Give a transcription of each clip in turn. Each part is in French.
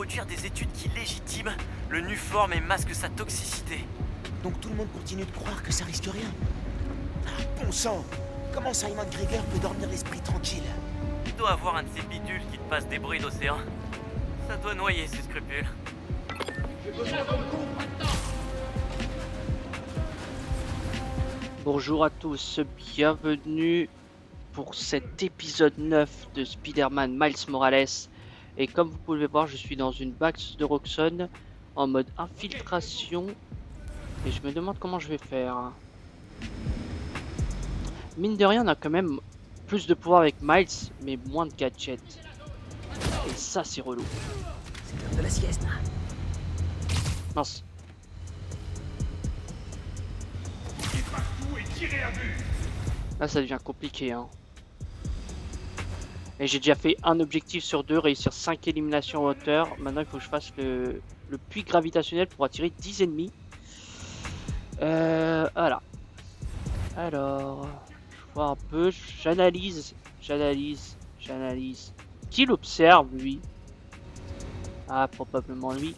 produire des études qui légitiment le Nuform et masquent sa toxicité. Donc tout le monde continue de croire que ça risque rien. Ah, bon sang! Comment Simon Krieger peut dormir l'esprit tranquille? Il doit avoir un de ces bidules qui te passe des bruits d'océan. Ça doit noyer ses scrupules. Bonjour à tous, bienvenue pour cet épisode 9 de Spider-Man Miles Morales. Et comme vous pouvez voir, je suis dans une base de Roxxon en mode infiltration. Et je me demande comment je vais faire. Mine de rien, on a quand même plus de pouvoir avec Miles, mais moins de gadgets. Et ça, c'est relou. C'est l'heure de la sieste. Mince. Là, ça devient compliqué, hein. Et j'ai déjà fait un objectif sur 2, réussir 5 éliminations en hauteur. Maintenant, il faut que je fasse le puits gravitationnel pour attirer 10 ennemis. Voilà. Alors, je vois un peu, j'analyse. Qui l'observe, lui? Ah, probablement lui.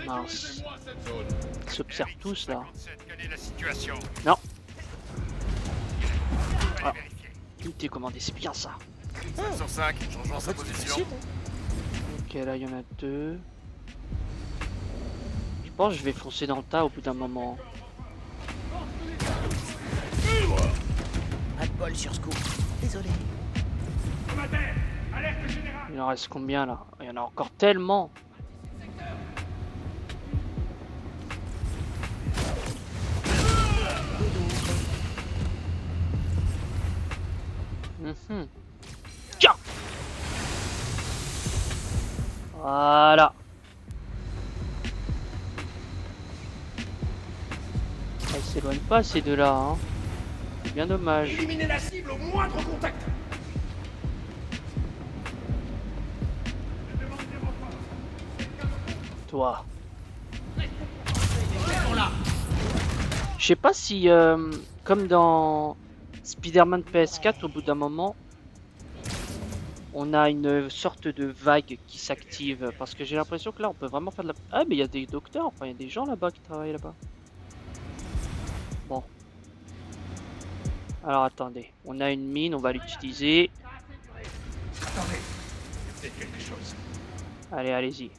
Mince. Ils s'observent tous, là. Non. Ah. Unité commandée, c'est bien ça. 5 sur 5, changeons sa position. Ok, là, il y en a 2. Je pense que je vais foncer dans le tas au bout d'un moment. Pas de bol sur Scoop. Désolé. Il en reste combien, là? Il y en a encore tellement. Tiens. Voilà. Elle s'éloigne pas ces deux-là, hein. C'est bien dommage. Éliminez la cible au moindre contact. Toi. Je sais pas si, comme dans Spider-Man PS4, au bout d'un moment, on a une sorte de vague qui s'active. Parce que j'ai l'impression que là, on peut vraiment faire de la... Ah, mais il y a des docteurs, enfin, il y a des gens là-bas qui travaillent là-bas. Bon. Alors, attendez. On a une mine, on va l'utiliser. Attendez, c'est quelque chose. Allez, allez-y.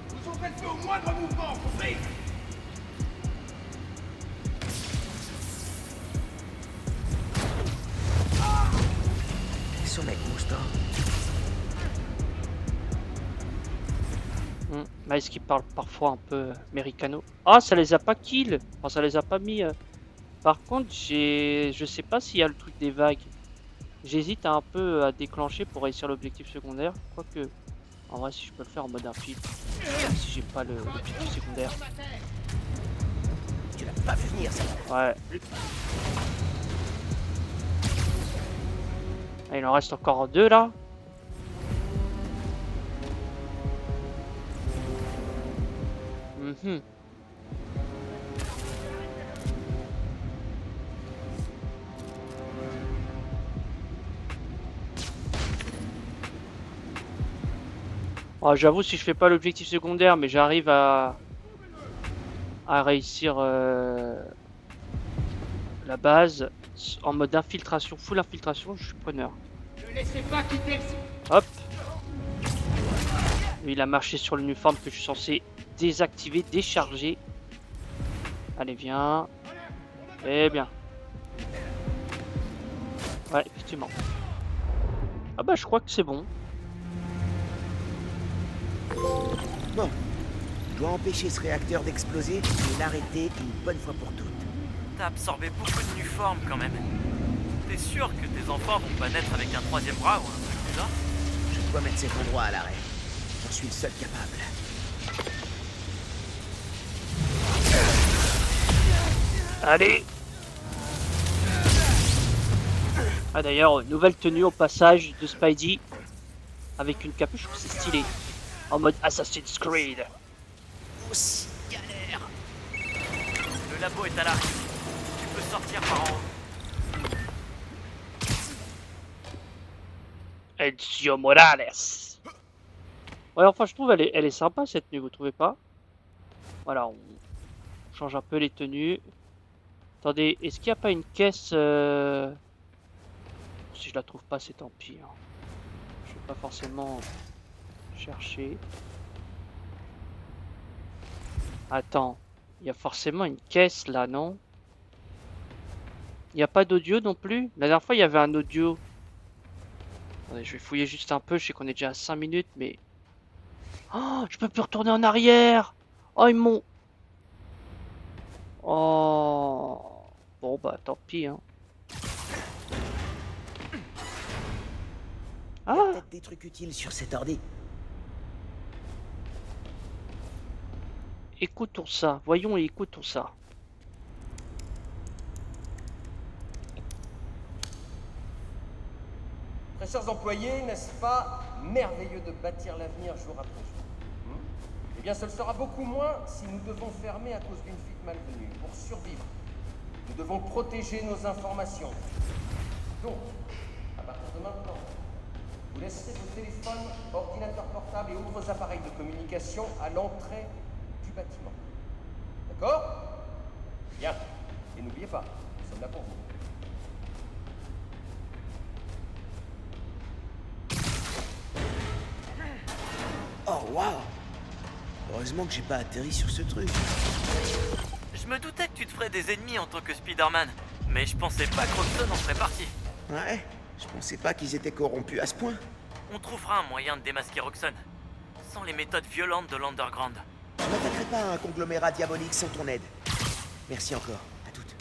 Vous en faites au moindre mouvement, compris? Son mec, Mousta. Là, est-ce qu'ils parlent parfois un peu américano? Ah, ça les a pas kill. Enfin, ça les a pas mis. Par contre, je sais pas s'il y a le truc des vagues. J'hésite un peu à déclencher pour réussir l'objectif secondaire. Quoique, en vrai, si je peux le faire en mode infiltre, si j'ai pas l'objectif secondaire. Tu l'as pas vu venir, ça. Ouais. Ah, il en reste encore 2 là. Oh, j'avoue, si je fais pas l'objectif secondaire, mais j'arrive à réussir la base en mode infiltration, full infiltration, je suis preneur. Ne laissez pas quitter le... Hop. Lui, il a marché sur le Nuform que je suis censé désactiver, décharger. Allez, viens. Eh bien. Ouais, effectivement. Ah bah, je crois que c'est bon. Bon. Je dois empêcher ce réacteur d'exploser et l'arrêter une bonne fois pour toutes. T'as absorbé beaucoup de Nuform quand même. T'es sûr que tes enfants vont pas naître avec un troisième bras ou un truc du genre? Je dois mettre cet endroit à l'arrêt. J'en suis le seul capable. Allez. Ah d'ailleurs, nouvelle tenue au passage de Spidey. Avec une capuche, c'est stylé. En mode Assassin's Creed. Aussi galère. Le labo est à l'arrêt. Tu peux sortir par en haut. Ezio Morales. Ouais, enfin, je trouve elle est sympa cette tenue, vous trouvez pas? Voilà, on change un peu les tenues. Attendez, est-ce qu'il n'y a pas une caisse Si je la trouve pas, c'est tant pis. Hein. Je vais pas forcément chercher. Attends, il y a forcément une caisse là, non? Il n'y a pas d'audio non plus? La dernière fois, il y avait un audio. Attendez, je vais fouiller juste un peu. Je sais qu'on est déjà à 5 minutes, mais... Oh, je peux plus retourner en arrière! Oh, ils m'ont... Oh... Bon, bah, tant pis, hein. Il y a Ah! peut-être des trucs utiles sur cet ordi. Écoutons ça. Voyons et écoutons ça. Très chers employés, n'est-ce pas merveilleux de bâtir l'avenir jour après jour? Eh bien, ce le sera beaucoup moins si nous devons fermer à cause d'une fuite malvenue. Pour survivre, nous devons protéger nos informations. Donc, à partir de maintenant, vous laisserez vos téléphones, ordinateurs portables et autres appareils de communication à l'entrée du bâtiment. D'accord? Bien. Et n'oubliez pas, nous sommes là pour vous. Oh, waouh! Heureusement que j'ai pas atterri sur ce truc. Je me doutais que tu te ferais des ennemis en tant que Spider-Man, mais je pensais pas que Roxxon en ferait partie. Ouais, je pensais pas qu'ils étaient corrompus à ce point. On trouvera un moyen de démasquer Roxxon, sans les méthodes violentes de l'Underground. Je m'attaquerai pas à un conglomérat diabolique sans ton aide. Merci encore, à toutes.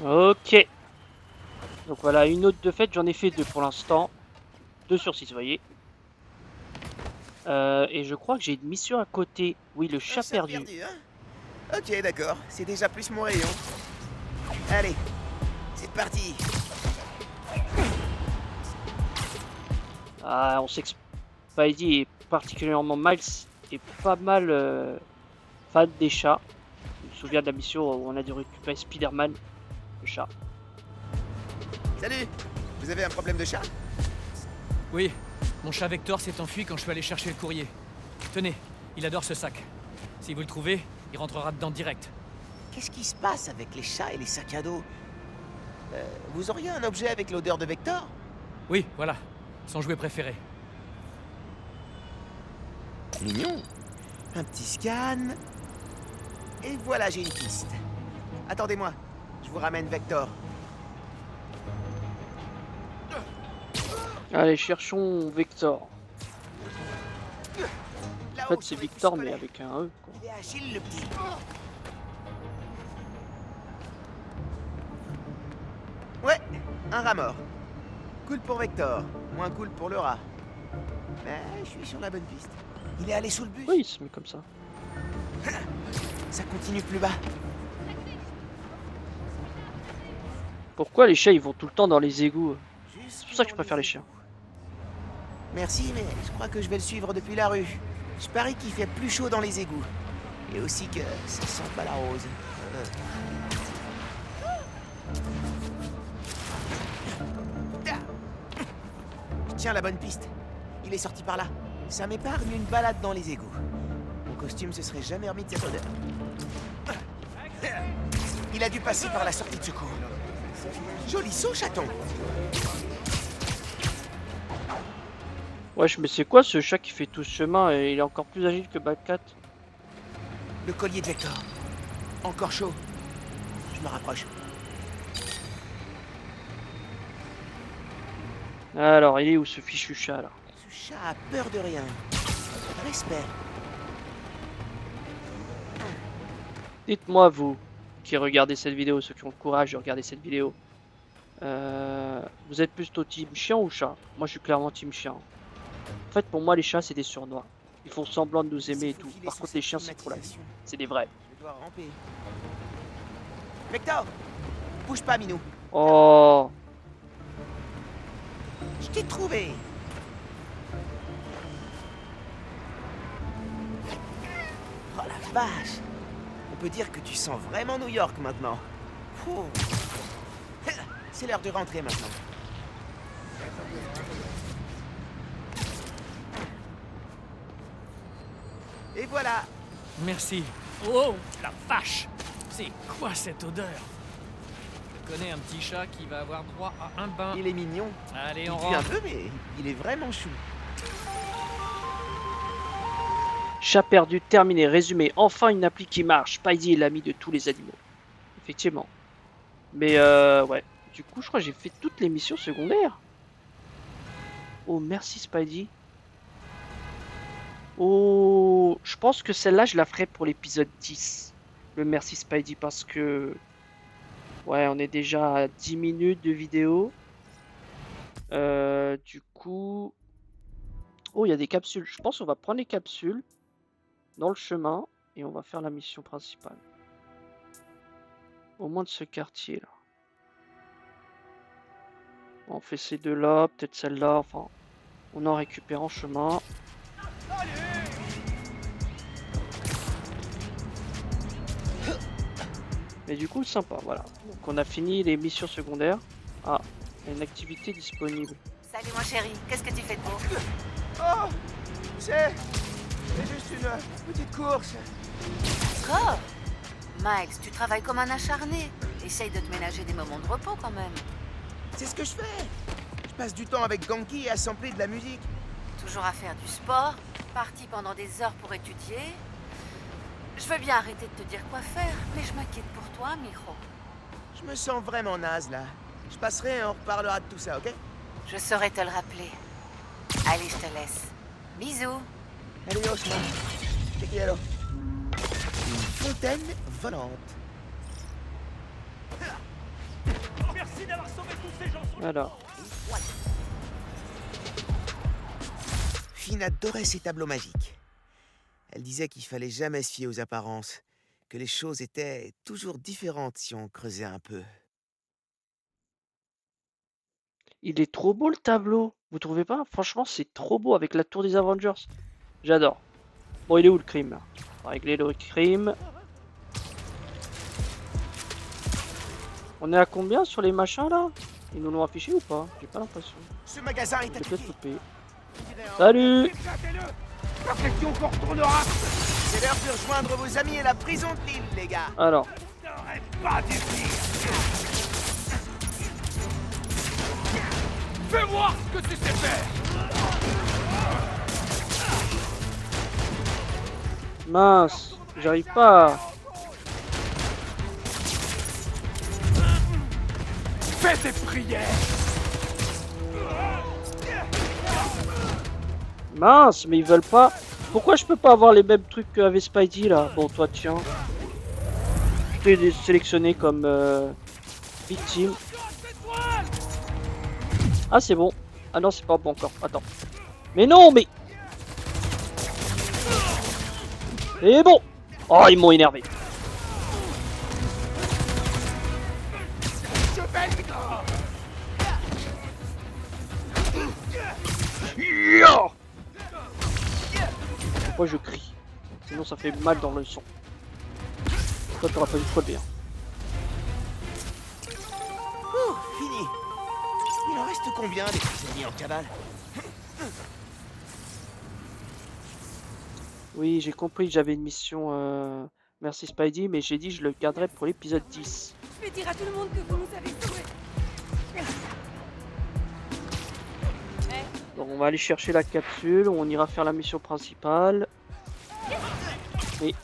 Ok. Donc voilà, une autre de fait, j'en ai fait 2 pour l'instant. 2 sur 6, vous voyez. Et je crois que j'ai une mission à côté. Oui, le chat perdu. Hein? Ok, d'accord, c'est déjà plus mon rayon. Allez, c'est parti. Ah, on sait que Spidey et particulièrement Miles est pas mal fan des chats. Je me souviens de la mission où on a dû récupérer Spider-Man, le chat. Salut! Vous avez un problème de chat? Oui, mon chat Vector s'est enfui quand je suis allé chercher le courrier. Tenez, il adore ce sac. Si vous le trouvez, il rentrera dedans direct. Qu'est-ce qui se passe avec les chats et les sacs à dos? Vous auriez un objet avec l'odeur de Vector? Oui, voilà, son jouet préféré. Mignon. Un petit scan. Et voilà, j'ai une piste. Attendez-moi, je vous ramène Vector. Allez, cherchons Vector. En Là-haut, fait, c'est sur les Victor, pouces mais scolaires. avec un E, quoi. Il est agile, le petit. Ouais, un rat mort. Cool pour Vector, moins cool pour le rat. Mais je suis sur la bonne piste. Il est allé sous le bus. Oui, il se met comme ça. Ça continue plus bas. Pourquoi les chats, ils vont tout le temps dans les égouts? Juste C'est pour ça que je dans préfère les égouts. chiens. Merci, mais je crois que je vais le suivre depuis la rue. Je parie qu'il fait plus chaud dans les égouts. Et aussi que ça sent pas la rose. Je tiens la bonne piste. Il est sorti par là. Ça m'épargne une balade dans les égouts. Mon costume se serait jamais remis de cette odeur. Il a dû passer par la sortie de secours. Joli saut, chaton. Wesh, mais c'est quoi ce chat qui fait tout ce chemin et il est encore plus agile que Batcat? Le collier de Vector. Encore chaud. Je me rapproche. Alors, il est où ce fichu chat là? Ce chat a peur de rien. Respect. Dites-moi, vous qui regardez cette vidéo, ceux qui ont le courage de regarder cette vidéo, vous êtes plutôt team chien ou chat? Moi, je suis clairement team chien. En fait, pour moi, les chats, c'est des surnois. Ils font semblant de nous aimer et tout. Par contre, les chiens, c'est pour la vie. C'est des vrais. Je dois ramper. Vector! Bouge pas, Minou. Oh, Je t'ai trouvé. Oh la vache. On peut dire que tu sens vraiment New York maintenant. Ouh. C'est l'heure de rentrer maintenant. Et voilà. Merci. Oh, la vache! C'est quoi cette odeur? Je connais un petit chat qui va avoir droit à un bain. Il est mignon. Allez, Il on pue un rentre. peu, mais il est vraiment chou. Chat perdu, terminé, résumé. Enfin une appli qui marche. Spidey est l'ami de tous les animaux. Effectivement. Mais ouais. Du coup, je crois que j'ai fait toutes les missions secondaires. Oh, merci Spidey. Oh, je pense que celle-là, je la ferai pour l'épisode 10. Le merci Spidey, parce que... Ouais, on est déjà à 10 minutes de vidéo. Du coup... Oh, il y a des capsules. Je pense qu'on va prendre les capsules dans le chemin et on va faire la mission principale. Au moins de ce quartier-là. On fait ces deux-là, peut-être celle-là, enfin... On en récupère en chemin. Mais du coup, sympa, voilà. Donc on a fini les missions secondaires. Ah, il y a une activité disponible. Salut mon chéri, qu'est-ce que tu fais de beau? Oh, c'est juste une petite course. Oh Miles, tu travailles comme un acharné. Essaye de te ménager des moments de repos quand même. C'est ce que je fais. Je passe du temps avec Ganki à sampler de la musique. Toujours à faire du sport, parti pendant des heures pour étudier. Je veux bien arrêter de te dire quoi faire, mais je m'inquiète pour toi, Mijo. Je me sens vraiment naze là. Je passerai et on reparlera de tout ça, ok? Je saurais te le rappeler. Allez, je te laisse. Bisous. Adios, man. Te quiero. Une fontaine volante. Merci d'avoir sauvé tous ces gens sur Alors, Finn adorait ses tableaux magiques. Elle disait qu'il fallait jamais se fier aux apparences, que les choses étaient toujours différentes si on creusait un peu. il est trop beau le tableau. Vous trouvez pas? Franchement, c'est trop beau avec la tour des Avengers. J'adore. Bon, il est où le crime là? On va régler le crime. On est à combien sur les machins là? Ils nous l'ont affiché ou pas? J'ai pas l'impression. Ce magasin est J'ai attaqué. peut-être loupé. Salut! Éclatez-le. La question qu'on retournera. C'est l'heure de rejoindre vos amis à la prison de l'île, les gars. Alors, N'aurait pas dû venir. Fais voir ce que tu sais faire. mince, j'arrive pas. Fais tes prières. Mince, mais ils veulent pas. Pourquoi je peux pas avoir les mêmes trucs qu'avait Spidey là? Bon, toi, tiens. Je t'ai sélectionné comme victime. Ah, c'est bon. Ah non, c'est pas bon encore. Attends. Mais non, mais. C'est bon. Oh, ils m'ont énervé. Je vais le grand. Pourquoi je crie? Sinon, ça fait mal dans le son. Toi, t'auras pas dû te relever. Hein. Ouh, fini. Il en reste combien des prisonniers en cavale? Oui, j'ai compris que j'avais une mission. Merci Spidey, mais j'ai dit que je le garderai pour l'épisode 10. Je vais dire à tout le monde que vous nous avez sauvés. Donc on va aller chercher la capsule, on ira faire la mission principale. Mais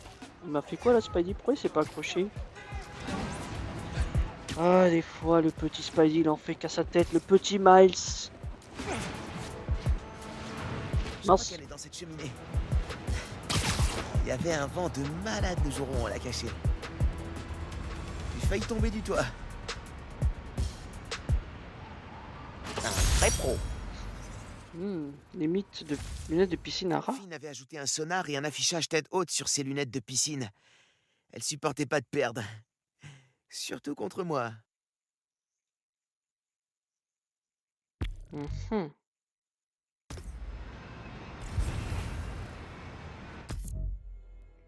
il m'a fait quoi là Spidey? Pourquoi il s'est pas accroché? Ah des fois le petit Spidey il en fait qu'à sa tête, le petit Miles. Je crois Mince. qu'elle est dans cette cheminée. Il y avait un vent de malade le jour où on l'a caché. J'ai failli tomber du toit. Un vrai pro. Les mythes de lunettes de piscine à rat. Finn avait ajouté un sonar et un affichage tête haute sur ses lunettes de piscine. Elle supportait pas de perdre. Surtout contre moi. Mhm.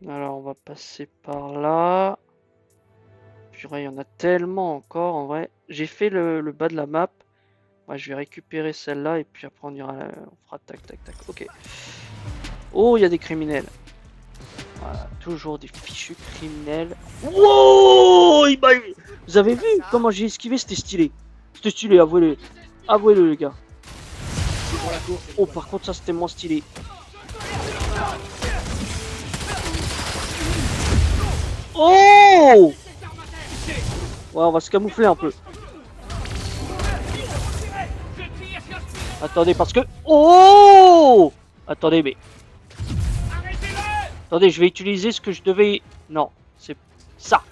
Alors on va passer par là. purée, il y en a tellement encore en vrai. J'ai fait le bas de la map. Moi, je vais récupérer celle-là et puis après on ira, on fera tac tac tac. Ok. Oh, il y a des criminels. Voilà, toujours des fichus criminels. Wow, vous avez vu comment j'ai esquivé? C'était stylé. C'était stylé, avouez-le. Avouez-le, les gars. Oh, par contre, ça c'était moins stylé. Oh! Ouais, on va se camoufler un peu. Attendez, parce que... Oh! Attendez, mais... Attendez, je vais utiliser ce que je devais... Non, c'est ça.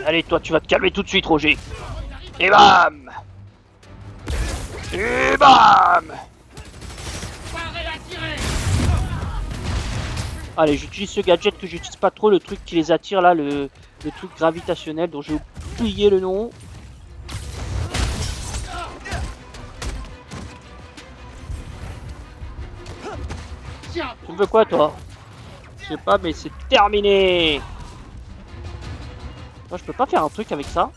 Allez, toi, tu vas te calmer tout de suite, Roger. Et bam! Et bam! Allez, j'utilise ce gadget que j'utilise pas trop, le truc qui les attire là, le truc gravitationnel dont j'ai oublié le nom. Tu me veux quoi, toi? Je sais pas, mais c'est terminé. Moi, je peux pas faire un truc avec ça.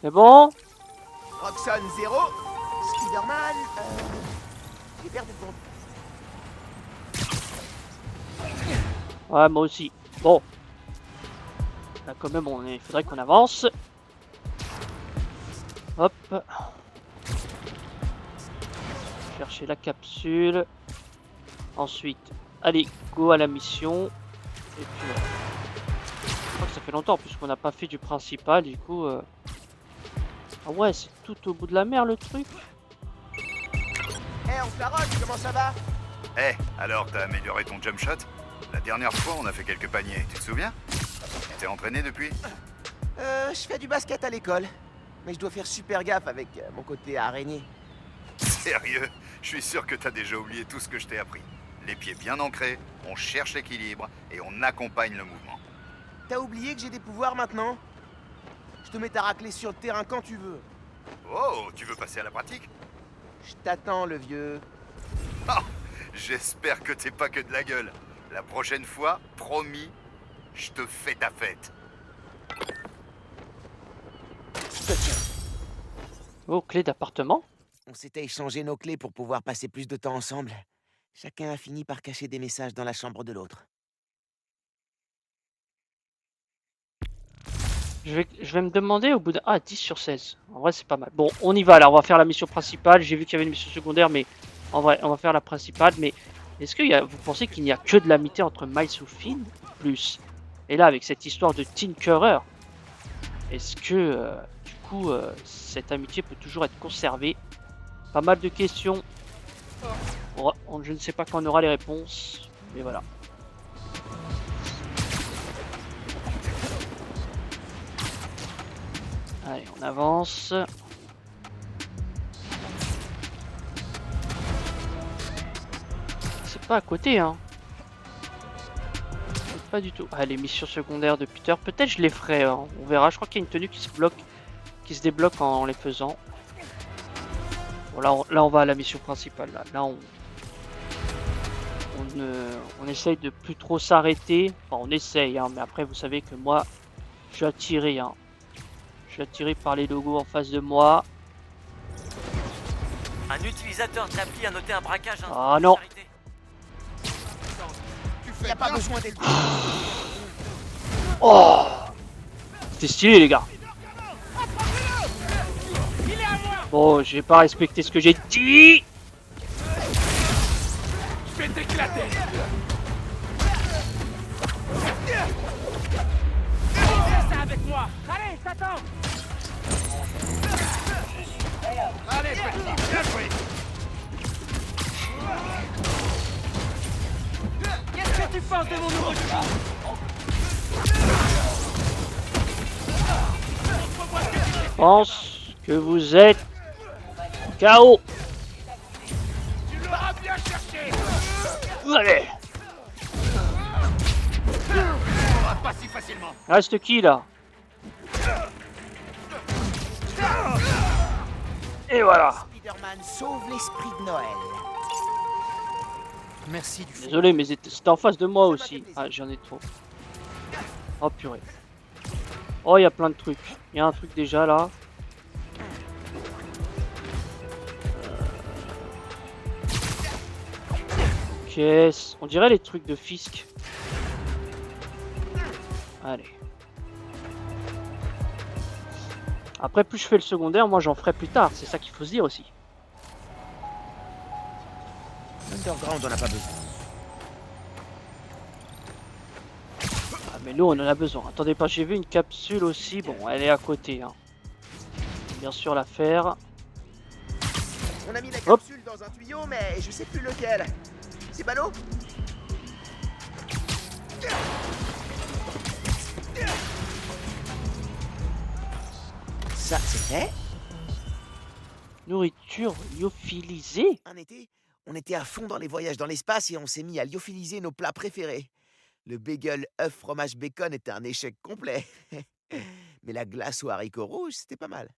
C'est bon? Roxxon 0, Spider-Man, j'ai perdu de bon. Ouais, moi aussi. Bon. Là, quand même, il faudrait qu'on avance. Hop. Chercher la capsule. Ensuite, allez, go à la mission. Et puis, je crois que ça fait longtemps puisqu'on n'a pas fait du principal, du coup... Ah ouais, c'est tout au bout de la mer le truc. On se la roche, comment ça va? Alors t'as amélioré ton jump shot? La dernière fois on a fait quelques paniers, tu te souviens? Tu t'es entraîné depuis? Je fais du basket à l'école. Mais je dois faire super gaffe avec mon côté araignée. Sérieux? Je suis sûr que t'as déjà oublié tout ce que je t'ai appris. Les pieds bien ancrés, on cherche l'équilibre et on accompagne le mouvement. T'as oublié que j'ai des pouvoirs maintenant? Je te mets ta raclée sur le terrain quand tu veux. Oh, tu veux passer à la pratique? Je t'attends, le vieux. Oh, j'espère que t'es pas que de la gueule. La prochaine fois, promis, je te fais ta fête. Je te tiens. Oh, clé d'appartement. On s'était échangé nos clés pour pouvoir passer plus de temps ensemble. Chacun a fini par cacher des messages dans la chambre de l'autre. Je vais me demander au bout de... Ah, 10 sur 16. En vrai, c'est pas mal. Bon, on y va là. On va faire la mission principale. J'ai vu qu'il y avait une mission secondaire, mais en vrai, on va faire la principale. Mais est-ce que vous pensez qu'il n'y a que de l'amitié entre Miles ou Finn? Plus. Et là, avec cette histoire de Tinkerer, est-ce que, du coup, cette amitié peut toujours être conservée? Pas mal de questions. Je ne sais pas quand on aura les réponses. Mais voilà. Allez, on avance. C'est pas à côté, hein. Pas du tout. Ah, les missions secondaires de Peter, peut-être je les ferai, hein. On verra. Je crois qu'il y a une tenue qui se débloque en les faisant. Bon, là, on va à la mission principale. Là on essaye de plus trop s'arrêter. Enfin, on essaye, hein, mais après, vous savez que moi, je suis attiré, hein. Je suis attiré par les logos en face de moi. Un utilisateur de l'appli a noté un braquage. Ah non. Y a pas besoin d'être... Oh, c'était stylé, les gars. Bon, j'ai pas respecté ce que j'ai dit. Je vais t'éclater. Fais ça avec moi. Allez, t'attends. Allez, petit, bien joué. Qu'est-ce que tu penses de mon nouveau ski? Je pense que vous êtes KO. Tu l'auras bien cherché. Allez. On va pas si facilement. Reste qui là? Et voilà. Spider-Man sauve l'esprit de Noël. Merci du fond. Désolé, mais c'était en face de moi aussi. Ah, j'en ai trop. Oh purée. Oh, il y a plein de trucs. Il y a un truc déjà là. Ok, on dirait les trucs de Fisk. Allez. Après, plus je fais le secondaire, moi j'en ferai plus tard. C'est ça qu'il faut se dire aussi. Underground, on n'a pas besoin. Ah, mais nous, on en a besoin. Attendez pas, j'ai vu une capsule aussi. Bon, elle est à côté. Hein. Bien sûr, la faire. On a mis la Hop. capsule dans un tuyau, mais je sais plus lequel. C'est ballot? Ça, c'est fait. Nourriture lyophilisée. Un été, on était à fond dans les voyages dans l'espace et on s'est mis à lyophiliser nos plats préférés. Le bagel œuf fromage bacon était un échec complet. Mais la glace aux haricots rouges, c'était pas mal.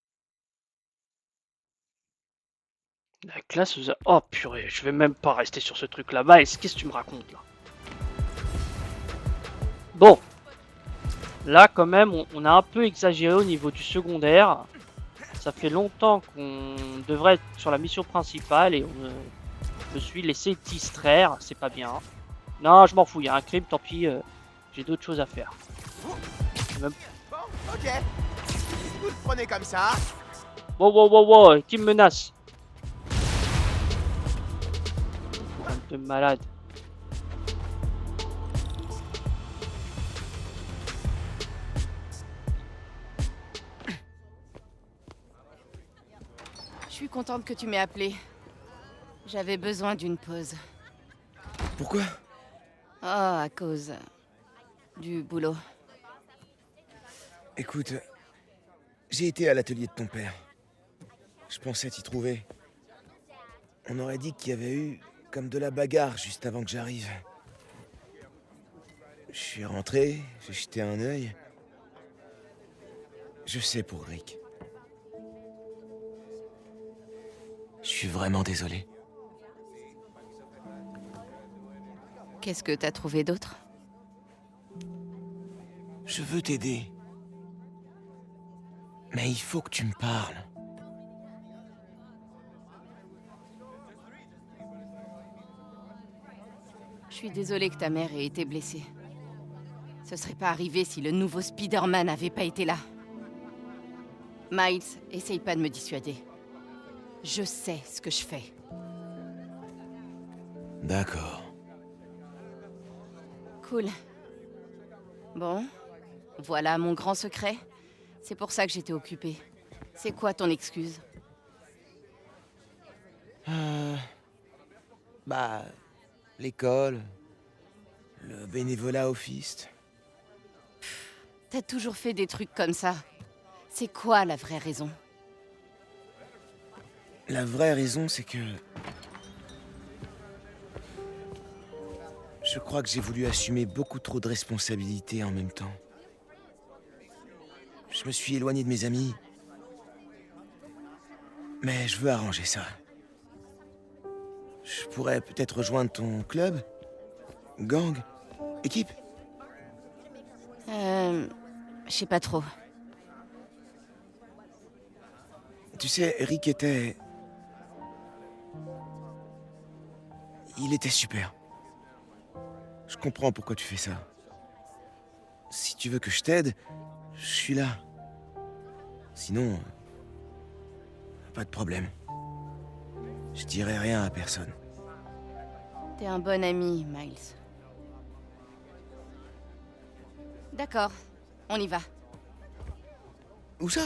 La classe vous a... Oh purée, je vais même pas rester sur ce truc là-bas. Qu'est-ce que tu me racontes là? Bon. Là quand même, on a un peu exagéré au niveau du secondaire. Ça fait longtemps qu'on devrait être sur la mission principale et je me suis laissé distraire. C'est pas bien. Non, je m'en fous, il y a un crime, tant pis. J'ai d'autres choses à faire. Même... Bon, ok. Vous le prenez comme ça. Wow, qui me menace? Bande de malade. Je suis contente que tu m'aies appelé. J'avais besoin d'une pause. Pourquoi? Oh, à cause du boulot. Écoute, j'ai été à l'atelier de ton père. Je pensais t'y trouver. On aurait dit qu'il y avait eu comme de la bagarre juste avant que j'arrive. Je suis rentré, j'ai jeté un œil. Je sais pour Rick. Je suis vraiment désolé. Qu'est-ce que t'as trouvé d'autre? Je veux t'aider. Mais il faut que tu me parles. Je suis désolée que ta mère ait été blessée. Ce serait pas arrivé si le nouveau Spider-Man n'avait pas été là. Miles, essaye pas de me dissuader. Je sais ce que je fais. D'accord. Cool. Bon, voilà mon grand secret. C'est pour ça que j'étais occupée. C'est quoi ton excuse? L'école, le bénévolat au Fist. T'as toujours fait des trucs comme ça. C'est quoi la vraie raison? La vraie raison, c'est que... Je crois que j'ai voulu assumer beaucoup trop de responsabilités en même temps. Je me suis éloigné de mes amis. Mais je veux arranger ça. Je pourrais peut-être rejoindre ton club? Gang? Équipe? Je sais pas trop. Tu sais, Rick était... Il était super. Je comprends pourquoi tu fais ça. Si tu veux que je t'aide, je suis là. Sinon... Pas de problème. Je dirai rien à personne. T'es un bon ami, Miles. D'accord, on y va. Où ça?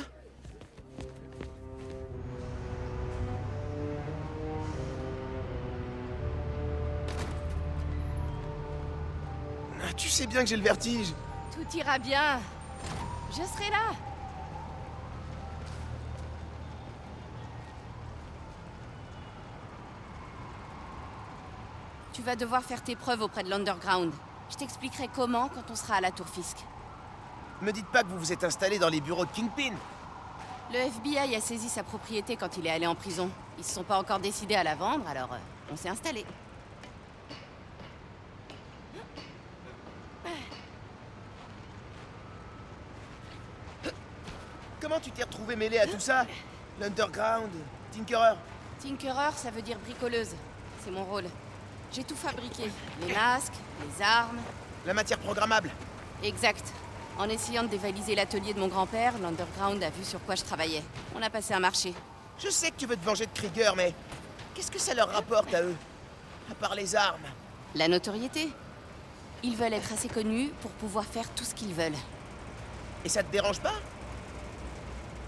Ah, tu sais bien que j'ai le vertige. Tout ira bien. Je serai là. Tu vas devoir faire tes preuves auprès de l'Underground. Je t'expliquerai comment quand on sera à la Tour Fisk. Me dites pas que vous vous êtes installé dans les bureaux de Kingpin. Le FBI a saisi sa propriété quand il est allé en prison. Ils se sont pas encore décidés à la vendre, alors on s'est installé. Comment tu t'es retrouvé mêlé à tout ça? L'underground, Tinkerer. Tinkerer, ça veut dire bricoleuse. C'est mon rôle. J'ai tout fabriqué. Les masques, les armes. La matière programmable. Exact. En essayant de dévaliser l'atelier de mon grand-père, l'Underground a vu sur quoi je travaillais. On a passé un marché. Je sais que tu veux te venger de Krieger, mais qu'est-ce que ça leur rapporte à eux? À part les armes. La notoriété. Ils veulent être assez connus pour pouvoir faire tout ce qu'ils veulent. Et ça te dérange pas?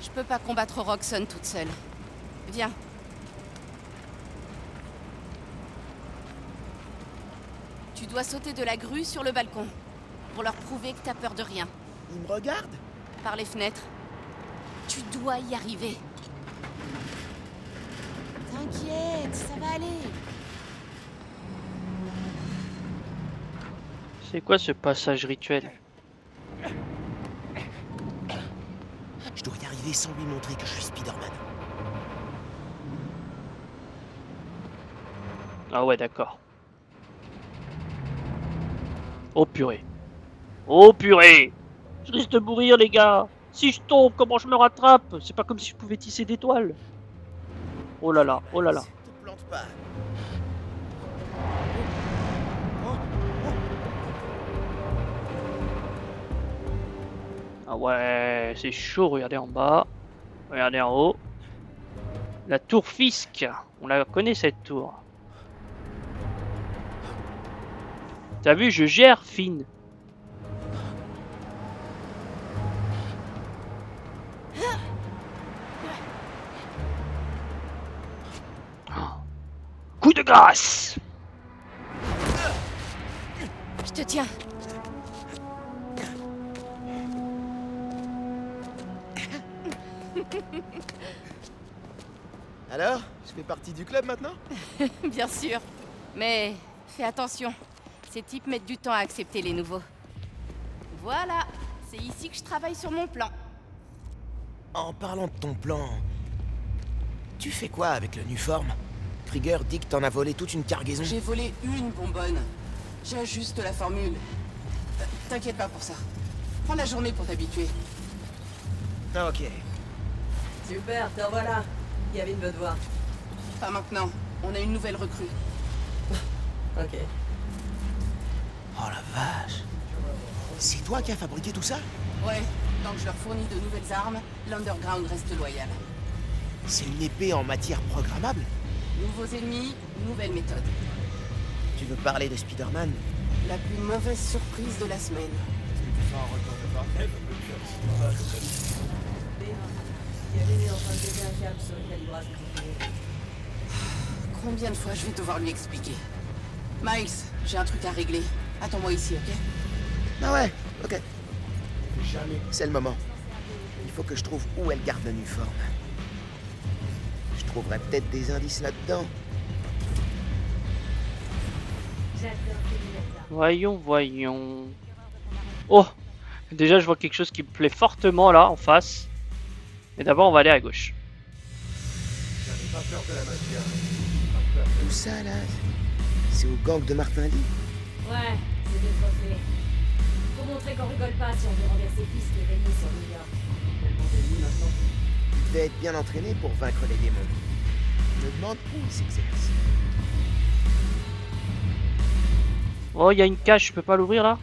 Je peux pas combattre Roxxon toute seule. Viens. Tu dois sauter de la grue sur le balcon. Pour leur prouver que t'as peur de rien. Ils me regardent? Par les fenêtres. Tu dois y arriver. T'inquiète, ça va aller. C'est quoi ce passage rituel? Je dois y arriver sans lui montrer que je suis Spider-Man. Ah ouais, d'accord. Oh purée. Oh purée! Je risque de mourir, les gars! Si je tombe, comment je me rattrape? C'est pas comme si je pouvais tisser des toiles. Oh là là, oh là là. Te plante pas. Ah ouais, c'est chaud, regardez en bas. Regardez en haut. La tour Fisk. On la connaît cette tour. T'as vu, je gère, Finn. Coup de grâce! Je te tiens. Alors, je fais partie du club maintenant? Bien sûr. Mais fais attention. Ces types mettent du temps à accepter les nouveaux. Voilà. C'est ici que je travaille sur mon plan. En parlant de ton plan, tu fais quoi avec le Nuform? Krieger dit que t'en as volé toute une cargaison. J'ai volé une bonbonne. J'ajuste la formule. T'inquiète pas pour ça. Prends la journée pour t'habituer. Ah, ok. Super, t'en voilà. Gavin veut te voir. Pas maintenant. On a une nouvelle recrue. Ok. Oh la vache. C'est toi qui as fabriqué tout ça? Ouais, tant que je leur fournis de nouvelles armes, l'Underground reste loyal. C'est une épée en matière programmable? Nouveaux ennemis, nouvelle méthode. Tu veux parler de Spider-Man? La plus mauvaise surprise de la semaine. Combien de fois je vais devoir lui expliquer? Miles, j'ai un truc à régler. Attends-moi ici, ok? Ah ouais, ok. C'est le moment. Il faut que je trouve où elle garde le Nuform. Je trouverai peut-être des indices là-dedans. Voyons, voyons. Oh! Déjà, je vois quelque chose qui me plaît fortement là, en face. Mais d'abord, on va aller à gauche. Tout ça, là, c'est au gang de Martin Lee? Ouais, c'est des trophées. Faut montrer qu'on rigole pas si on veut renverser Fisk et régner sur New York. Il devait être bien entraîné pour vaincre les démons. Je me demande où il s'exerce. Oh, il y a une cage, je peux pas l'ouvrir là?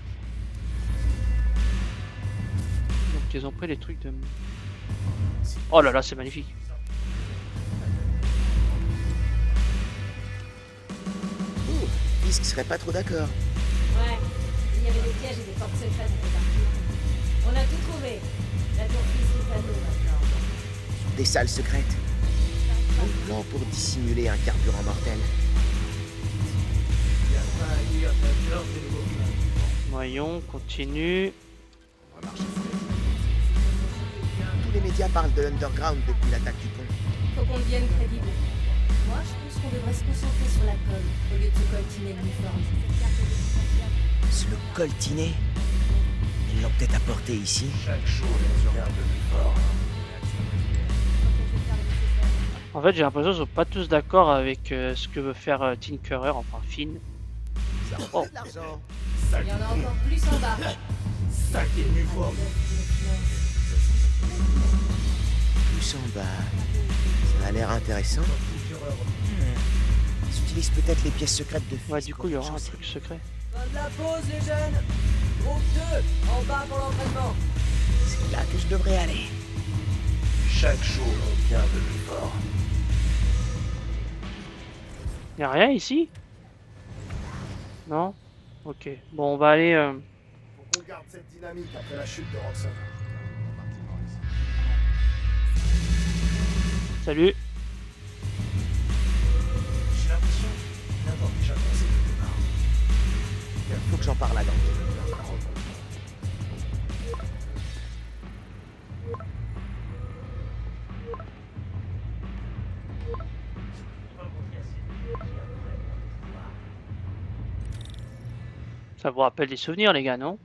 Donc, ils ont pris les trucs de... Oh là là, c'est magnifique. Fisk serait pas trop d'accord. Ouais, il y avait des pièges et des portes secrètes un peu partout. On a tout trouvé. La tour Fisk est à nous maintenant. Des salles secrètes. Un plan pour dissimuler un carburant mortel. Voyons, continue. Tous les médias parlent de l'Underground depuis l'attaque du pont. Faut qu'on devienne crédible. Moi, je pense qu'on devrait se concentrer sur la com au lieu de se coltiner l'uniforme. Se le coltiner? Ils l'ont peut-être apporté ici. Chaque chose est un peu plus fort. En fait, j'ai l'impression qu'ils sont pas tous d'accord avec ce que veut faire Tinkerer, enfin Finn. Oh. Il y en a encore plus en bas. Sacré uniforme. Plus en bas. Ça a l'air intéressant. Ils utilisent peut-être les pièces secrètes de Fizz. Ouais, du coup, il y aura un changer. truc secret. Fin de la pause, les jeunes. Groupe 2, en bas pour l'entraînement. C'est là que je devrais aller. Chaque jour, on vient de plus fort. Y'a rien ici? Non? Ok. Bon, on va aller... On garde cette dynamique après la chute de Roxanne. Salut. J'ai l'impression d'avoir déjà pensé quelque part. Faut que j'en parle à Dante. Ça vous rappelle des souvenirs, les gars, non?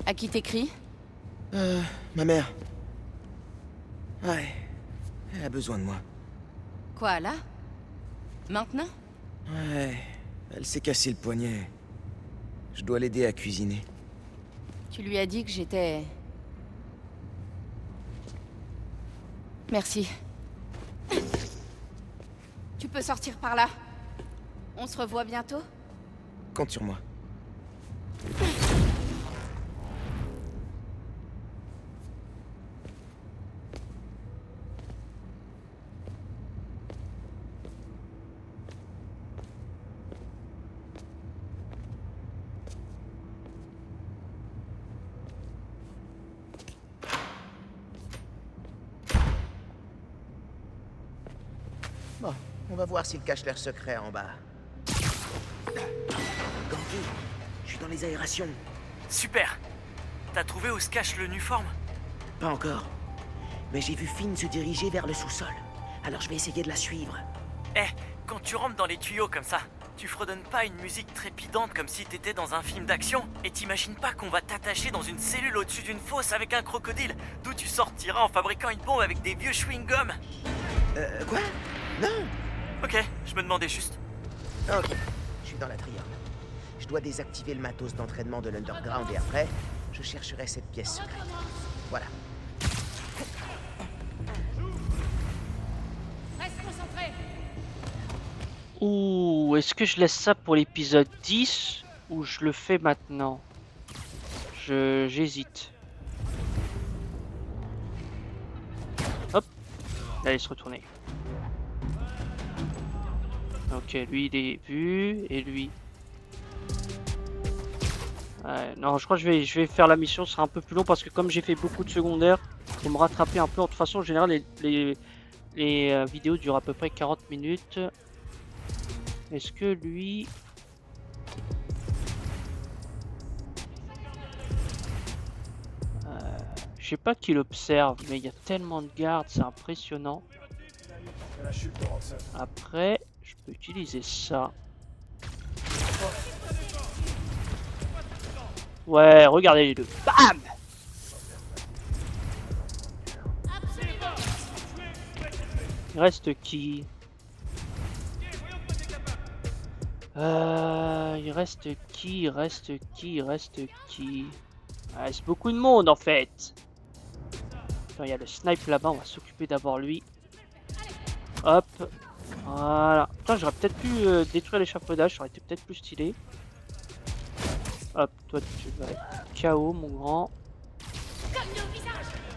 À qui t'écris? Ma mère. Ouais. Elle a besoin de moi. Quoi, là? Maintenant? Ouais. Elle s'est cassé le poignet. Je dois l'aider à cuisiner. Tu lui as dit que j'étais... Merci. Tu peux sortir par là. On se revoit bientôt? Compte sur moi. Bon, on va voir s'ils cachent leur secret en bas. Gantu, je suis dans les aérations. Super. T'as trouvé où se cache le Nuform? Pas encore. Mais j'ai vu Finn se diriger vers le sous-sol. Alors je vais essayer de la suivre. Eh, quand tu rentres dans les tuyaux comme ça, tu fredonnes pas une musique trépidante comme si t'étais dans un film d'action? Et t'imagines pas qu'on va t'attacher dans une cellule au-dessus d'une fosse avec un crocodile, d'où tu sortiras en fabriquant une bombe avec des vieux chewing-gums? Quoi? Non. Ok, je me demandais juste. Ok, je suis dans la triade. Je dois désactiver le matos d'entraînement de l'Underground et après, je chercherai cette pièce secrète. Voilà. Reste concentré. Ouh, est-ce que je laisse ça pour l'épisode 10 ou je le fais maintenant? J'hésite. Hop, allez se retourner. Ok, lui il est vu et lui. Ouais, non, je crois que je vais faire la mission, ce sera un peu plus long parce que comme j'ai fait beaucoup de secondaires, faut me rattraper un peu. De toute façon, en général, les vidéos durent à peu près 40 minutes. Est-ce que lui... je sais pas qui l'observe, mais il y a tellement de gardes, c'est impressionnant. Après, je peux utiliser ça. Ouais, regardez les deux. Bam! Il reste qui? Il reste qui? Ah, c'est beaucoup de monde en fait. Il y a le snipe là-bas, on va s'occuper d'abord lui. Hop. Voilà. Putain, j'aurais peut-être pu détruire l'échafaudage, ça aurait été peut-être plus stylé. Hop, toi tu vas être KO mon grand.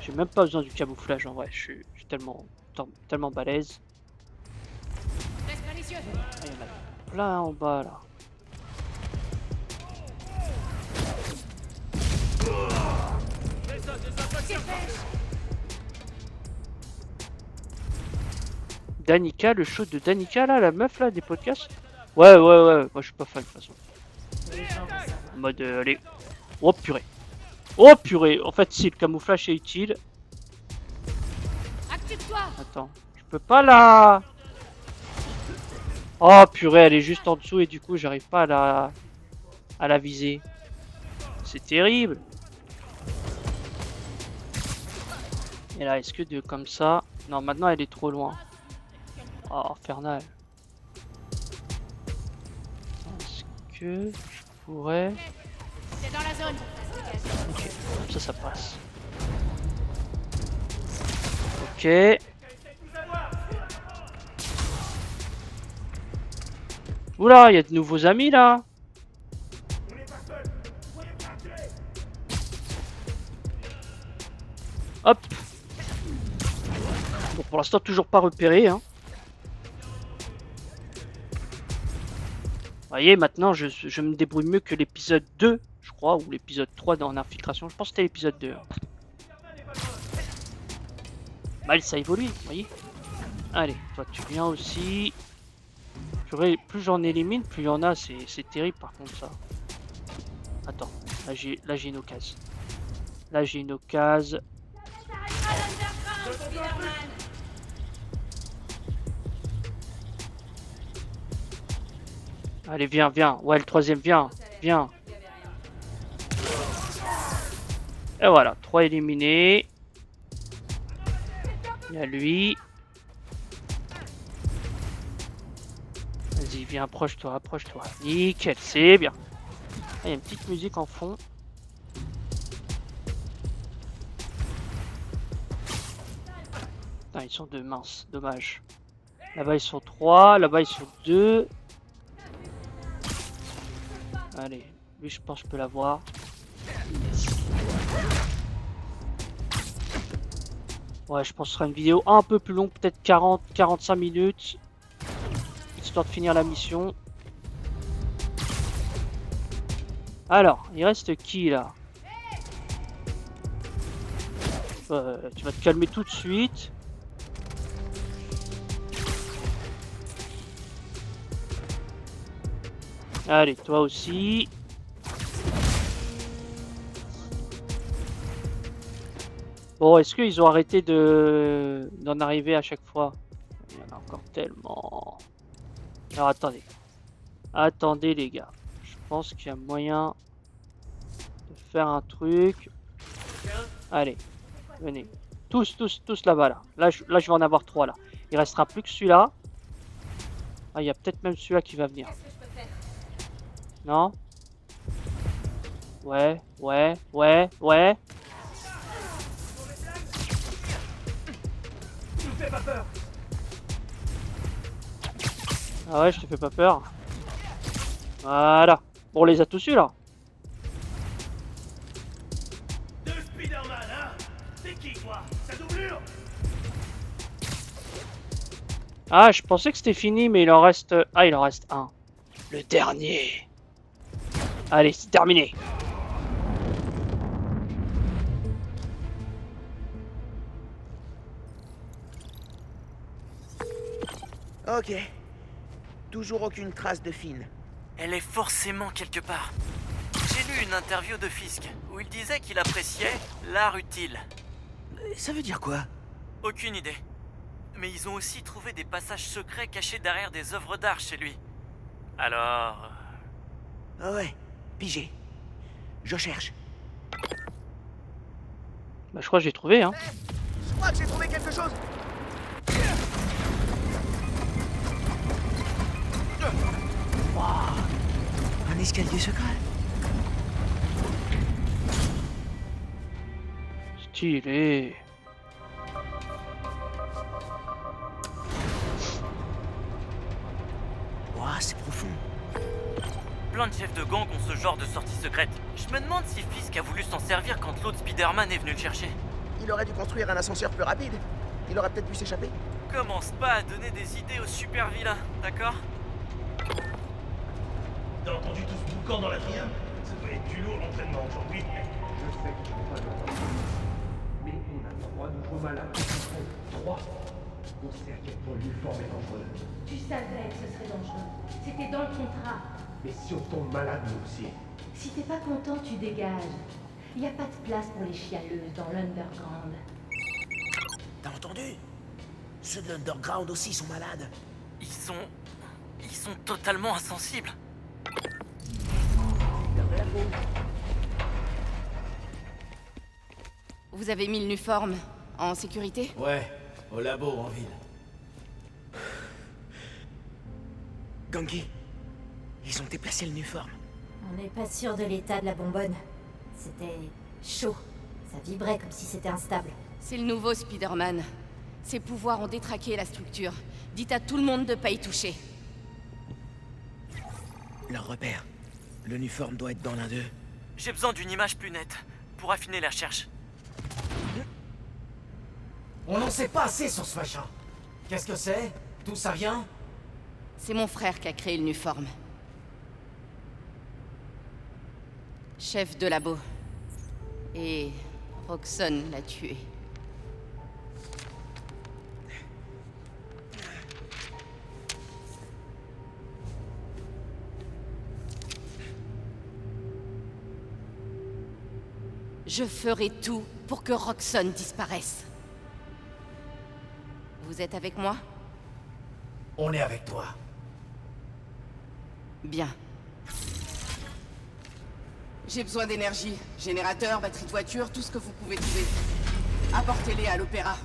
J'ai même pas besoin du camouflage en vrai, je suis tellement balèze. Ah, il y en a plein en bas là. Danica, le show de Danica là, la meuf là des podcasts. Ouais, moi je suis pas fan de toute façon. En mode allez. Oh purée. Oh purée. En fait si le camouflage est utile. Attends, je peux pas la... Oh purée, elle est juste en dessous et du coup j'arrive pas à la viser. C'est terrible. Et là, est-ce que de comme ça... Non, maintenant elle est trop loin. Oh, infernal. Est-ce que je pourrais... C'est dans la zone. Ok, comme ça passe. Ok. Oula, il y a de nouveaux amis là. Hop. Bon, pour l'instant, toujours pas repéré. Hein. Vous voyez, maintenant, je me débrouille mieux que l'épisode 2, je crois, ou l'épisode 3 dans l'infiltration. Je pense que c'était l'épisode 2. Hein. Mal, ça évolue, vous voyez. Allez, toi, tu viens aussi. Plus j'en élimine, plus il y en a. C'est terrible, par contre, ça. Attends, là, j'ai une occasion. Là, j'ai une occasion. Allez, viens, viens. Ouais, le troisième, viens. Viens. Et voilà, 3 éliminés. Il y a lui. Vas-y, viens, approche-toi, approche-toi. Nickel, c'est bien. Ah, il y a une petite musique en fond. Ah, ils sont 2, mince, dommage. Là-bas, ils sont 3, là-bas, ils sont 2. Allez, lui, je pense que je peux l'avoir. Ouais, je pense que ce sera une vidéo un peu plus longue, peut-être 40-45 minutes. Histoire de finir la mission. Alors, il reste qui là? Tu vas te calmer tout de suite. Allez, toi aussi. Bon, est-ce qu'ils ont arrêté d'en arriver à chaque fois? Il y en a encore tellement. Alors attendez. Attendez les gars. Je pense qu'il y a moyen de faire un truc. Allez, venez. Tous là-bas là. Là, je vais en avoir 3 là. Il restera plus que celui-là. Ah, il y a peut-être même celui-là qui va venir. Non? Ouais. Ah ouais, je te fais pas peur. Voilà. Bon, on les a tous eu là. Deux Spider-Man, hein? C'est qui, toi? Sa doublure? Ah, je pensais que c'était fini, mais il en reste... Ah, il en reste un. Le dernier. Allez, c'est terminé. Ok. Toujours aucune trace de Finn. Elle est forcément quelque part. J'ai lu une interview de Fisk où il disait qu'il appréciait l'art utile. Ça veut dire quoi? Aucune idée. Mais ils ont aussi trouvé des passages secrets cachés derrière des œuvres d'art chez lui. Alors... Ah ouais, pigé. Je cherche. Bah, je crois que j'ai trouvé, hein. Je crois que j'ai trouvé quelque chose. Wow. Un escalier secret. Stylé. Wow, c'est profond. Plein de chefs de gang ont ce genre de sortie secrète. Je me demande si Fisk a voulu s'en servir quand l'autre Spider-Man est venu le chercher. Il aurait dû construire un ascenseur plus rapide. Il aurait peut-être pu s'échapper. Commence pas à donner des idées aux super vilains, d'accord? T'as entendu tout ce boucan dans la triade? Ça doit être du lourd l'entraînement aujourd'hui. Je sais que tu n'es pas d'accord. Mais on a 3 nouveaux malades. 3. On sait à quel point l'uniforme est dangereux. Tu savais que ce serait dangereux. C'était dans le contrat. Mais si on tombe malade, nous aussi. Si t'es pas content, tu dégages. Y a pas de place pour les chialeuses dans l'underground. T'as entendu? Ceux de l'underground aussi sont malades. Ils sont totalement insensibles. Vous avez mis l'uniforme. En sécurité? Ouais, au labo en ville. Gangi, ils ont déplacé le Nuform. On n'est pas sûr de l'état de la bonbonne. C'était chaud. Ça vibrait comme si c'était instable. C'est le nouveau Spider-Man. Ses pouvoirs ont détraqué la structure. Dites à tout le monde de pas y toucher. Leur repère. Le Nuform doit être dans l'un d'eux. J'ai besoin d'une image plus nette pour affiner la recherche. On n'en sait pas assez sur ce machin. Qu'est-ce que c'est? D'où ça vient? C'est mon frère qui a créé le Nuform. Chef de labo. Et Roxxon l'a tué. Je ferai tout pour que Roxxon disparaisse. Vous êtes avec moi? On est avec toi. Bien. J'ai besoin d'énergie. Générateur, batterie de voiture, tout ce que vous pouvez trouver. Apportez-les à l'opéra.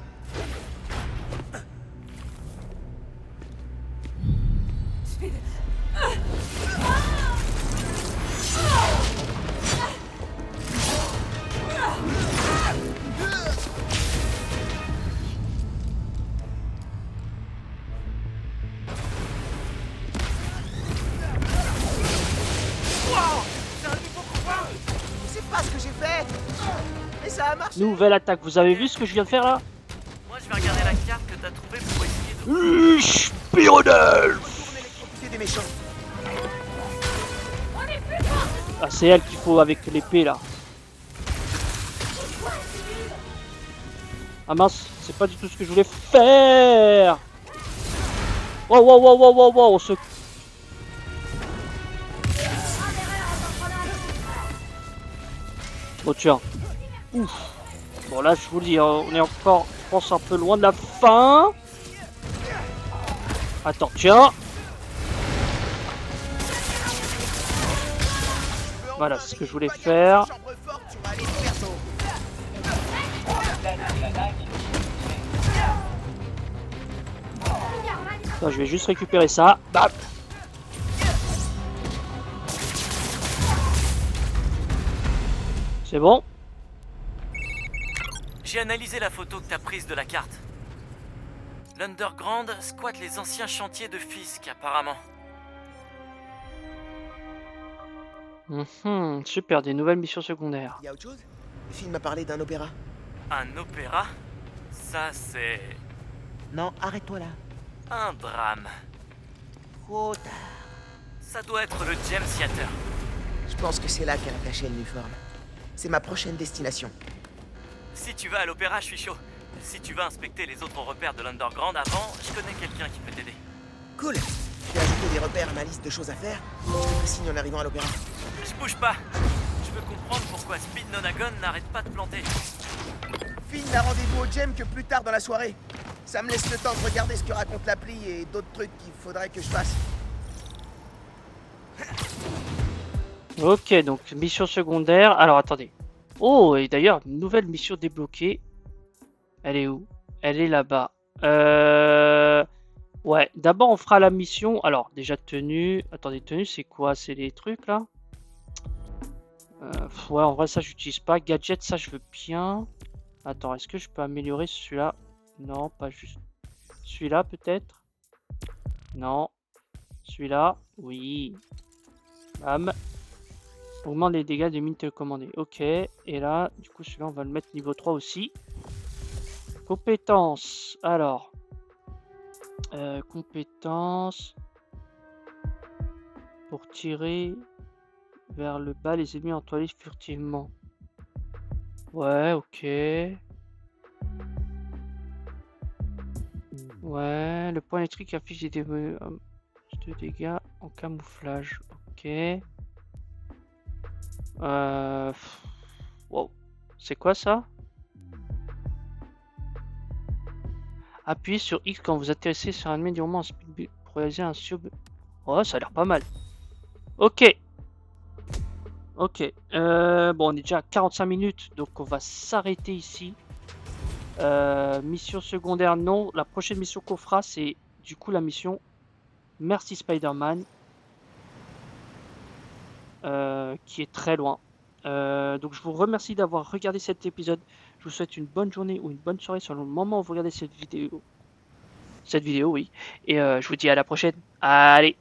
C'est pas ce que j'ai fait. Mais ça a marché. Nouvelle attaque. Vous avez vu ce que je viens de faire là? Moi, je vais regarder la carte que t'as trouvée pour essayer de... Spironel. Retourne électrocuter des méchants. Ah, c'est elle qu'il faut avec l'épée là. Ah mince, c'est pas du tout ce que je voulais faire. Wow, wow, wow, wow, wow, wow, on se... Oh tiens. Ouf. Bon là, je vous le dis, on est encore, je pense, un peu loin de la fin. Attends, tiens. Voilà, c'est ce que je voulais faire. Attends, je vais juste récupérer ça. Bam. C'est bon. J'ai analysé la photo que t'as prise de la carte. L'Underground squatte les anciens chantiers de Fisk, apparemment. Super, des nouvelles missions secondaires. Y a autre chose? Le film m'a parlé d'un opéra. Un opéra? Ça, c'est... Non, arrête-toi là. un drame. Trop tard. Ça doit être le James Theater. Je pense que c'est là qu'elle a caché le Nuform. C'est ma prochaine destination. Si tu vas à l'opéra, je suis chaud. Si tu vas inspecter les autres repères de l'Underground avant, je connais quelqu'un qui peut t'aider. Cool. Je vais ajouter des repères à ma liste de choses à faire. Je te ferai signe en arrivant à l'opéra. Je bouge pas. Je veux comprendre pourquoi Speed Nonagon n'arrête pas de planter. Finn n'a rendez-vous au Gem que plus tard dans la soirée. Ça me laisse le temps de regarder ce que raconte l'appli et d'autres trucs qu'il faudrait que je fasse. Ok, donc mission secondaire. Alors attendez. Oh, et d'ailleurs, une nouvelle mission débloquée. Elle est où? Elle est là-bas. Ouais, d'abord on fera la mission. Alors, déjà tenue. Attendez, tenue, c'est quoi? C'est les trucs là? Ouais, en vrai, ça, j'utilise pas. Gadget, ça, je veux bien. Attends, est-ce que je peux améliorer celui-là? Non, pas juste. Celui-là, peut-être? Non. Celui-là? Oui. Bam. Augmente les dégâts des mines télécommandées. Ok. Et là, du coup, celui-là, on va le mettre niveau 3 aussi. Compétences. Alors. Compétences. Pour tirer vers le bas les ennemis entoilés furtivement. Ouais, ok. Ouais, le point électrique affiche des dégâts en camouflage. Ok. Wow. C'est quoi ça? Appuyez sur X quand vous atterrissez sur un ennemi du moment en speed pour réaliser un sub. Oh, ça a l'air pas mal. Ok. Ok. Bon, on est déjà à 45 minutes, donc on va s'arrêter ici. Mission secondaire, non. La prochaine mission qu'on fera, c'est du coup la mission Merci Spider-Man, qui est très loin. Donc je vous remercie d'avoir regardé cet épisode. Je vous souhaite une bonne journée ou une bonne soirée selon le moment où vous regardez cette vidéo. Oui. Et je vous dis à la prochaine. Allez.